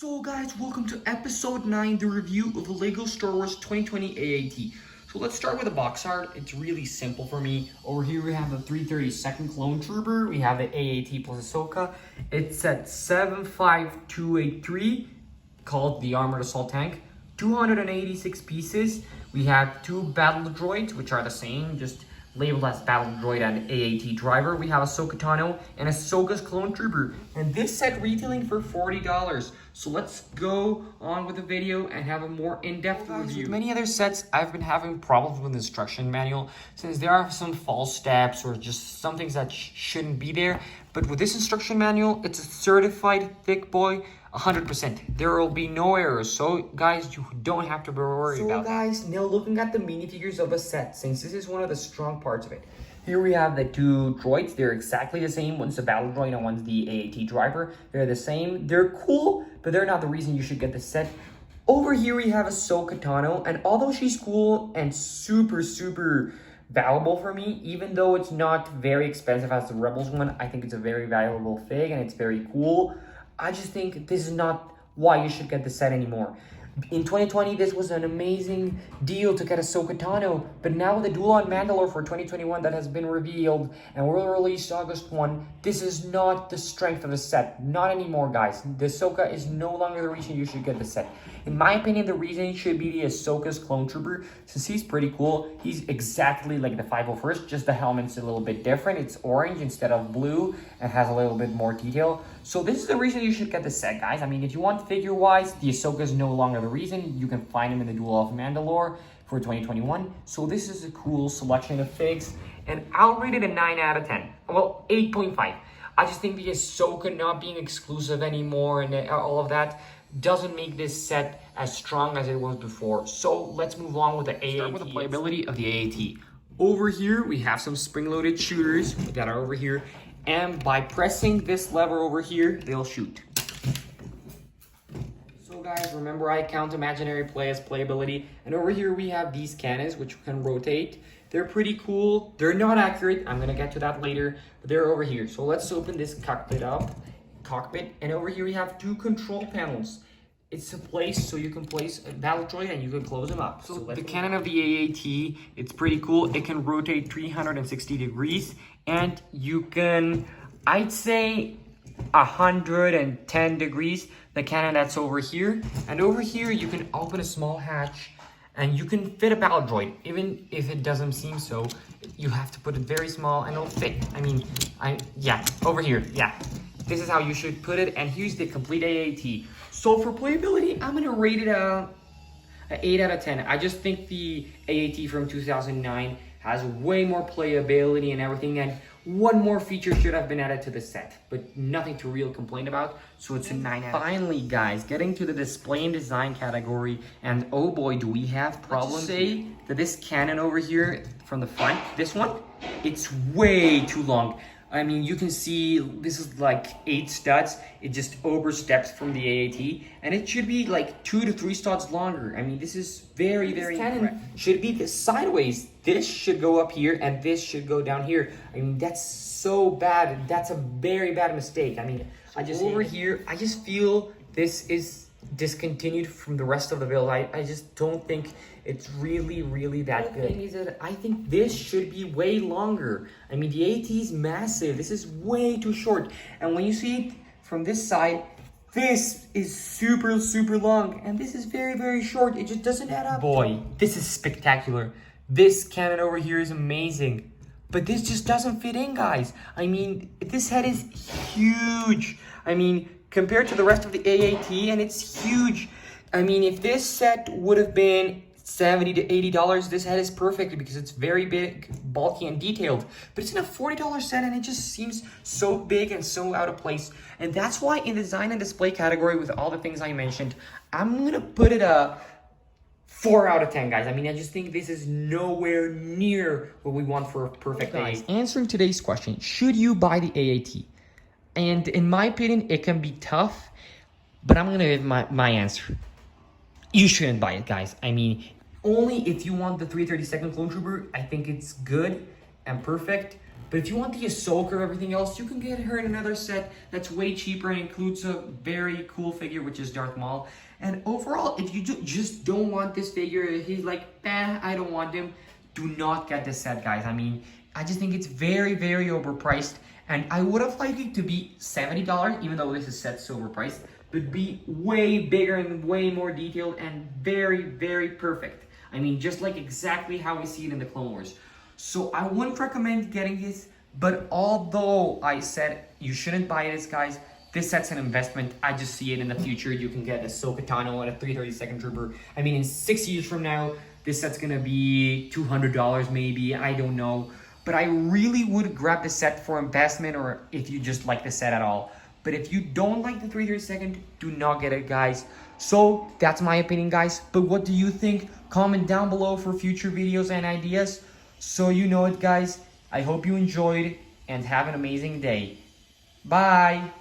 So guys, welcome to episode 9, the review of the LEGO Star Wars 2020 AAT. So let's start with the box art. It's really simple for me. Over here we have the 332nd Clone Trooper. We have the AAT plus Ahsoka. It's at 75283, called the Armored Assault Tank. 286 pieces. We have 2 battle droids, which are the same, just labeled as battle droid and AAT driver. We have Ashoka Tano and Ahsoka's Clone Trooper. And this set retailing for $40. So let's go on with the video and have a more in-depth review. With many other sets, I've been having problems with the instruction manual since there are some false steps or just some things that shouldn't be there. But with this instruction manual, it's a certified thick boy, 100%. There will be no errors. So guys, you don't have to worry about that. So guys, now looking at the minifigures of the set, since this is one of the strong parts of it. Here we have the 2 droids. They're exactly the same. One's the battle droid and one's the AAT driver. They're the same. They're cool, but they're not the reason you should get the set. Over here we have Ashoka Tano, and although she's cool and super valuable for me, even though it's not very expensive as the Rebels one, I think it's a very valuable fig and it's very cool. I just think this is not why you should get the set anymore. In 2020, this was an amazing deal to get Ashoka Tano, but now with the duel on Mandalore for 2021 that has been revealed and will release August 1, this is not the strength of the set. Not anymore, guys. The Ahsoka is no longer the reason you should get the set. In my opinion, the reason should be the Ahsoka's Clone Trooper, since he's pretty cool. He's exactly like the 501st, just the helmet's a little bit different. It's orange instead of blue and has a little bit more detail. So this is the reason you should get the set, guys. I mean, if you want figure-wise, the Ahsoka is no longer the reason. You can find him in the Duel of Mandalore for 2021. So this is a cool selection of figs, and I'll rate it a 9 out of 10. Well, 8.5. I just think the Ahsoka not being exclusive anymore and all of that doesn't make this set as strong as it was before. So let's move on with the AAT. Start with the playability of the AAT. Over here, we have some spring-loaded shooters that are over here. And by pressing this lever over here, they'll shoot. So guys, remember I count imaginary play as playability. And over here we have these cannons, which can rotate. They're pretty cool. They're not accurate. I'm gonna get to that later, but they're over here. So let's open this cockpit up. And over here we have 2 control panels. It's a place so you can place a battle droid and you can close them up. So the cannon of the AAT, it's pretty cool. It can rotate 360 degrees and you can, I'd say 110 degrees, the cannon that's over here. And over here you can open a small hatch and you can fit a battle droid. Even if it doesn't seem so, you have to put it very small and it'll fit. I mean, yeah, over here, yeah. This is how you should put it, and here's the complete AAT. So for playability, I'm gonna rate it a 8 out of 10. I just think the AAT from 2009 has way more playability and everything, and one more feature should have been added to the set, but nothing to really complain about, so it's a 9 out of 10. Finally, guys, getting to the display and design category, and oh boy, do we have problems. Say that this cannon over here from the front, this one, it's way too long. I mean, you can see this is like 8 studs. It just oversteps from the AAT, and it should be like 2 to 3 studs longer. I mean, this is very cannon should be this sideways. This should go up here, and this should go down here. I mean, that's so bad. That's a very bad mistake. I mean, I just feel this is discontinued from the rest of the build. I just don't think it's really that good. The thing is that I think this should be way longer. I mean, the AT is massive. This is way too short. And when you see it from this side, this is super long. And this is very short. It just doesn't add up. Boy, this is spectacular. This cannon over here is amazing. But this just doesn't fit in, guys. I mean, this head is huge. I mean, compared to the rest of the AAT, and it's huge. I mean, if this set would have been $70 to $80, this head is perfect because it's very big, bulky, and detailed. But it's in a $40 set, and it just seems so big and so out of place. And that's why in the design and display category, with all the things I mentioned, I'm gonna put it a 4 out of 10, guys. I mean, I just think this is nowhere near what we want for a perfect AAT. Answering today's question, should you buy the AAT? And in my opinion, it can be tough, but I'm gonna give my answer. You shouldn't buy it, guys. I mean, only if you want the 332nd Clone Trooper, I think it's good and perfect. But if you want the Ahsoka or everything else, you can get her in another set that's way cheaper and includes a very cool figure, which is Darth Maul. And overall, if you just don't want this figure, he's like, I don't want him, do not get this set, guys. I mean, I just think it's very, very overpriced. And I would have liked it to be $70, even though this is set so overpriced, but be way bigger and way more detailed and very, very perfect. I mean, just like exactly how we see it in the Clone Wars. So I wouldn't recommend getting this, but although I said you shouldn't buy this, guys, this set's an investment. I just see it in the future. You can get Ahsoka Tano and a 332nd Trooper. I mean, in 6 years from now, this set's gonna be $200 maybe, I don't know. But I really would grab the set for investment, or if you just like the set at all. But if you don't like the 332nd, do not get it, guys. So that's my opinion, guys. But what do you think? Comment down below for future videos and ideas. So you know it, guys. I hope you enjoyed and have an amazing day. Bye.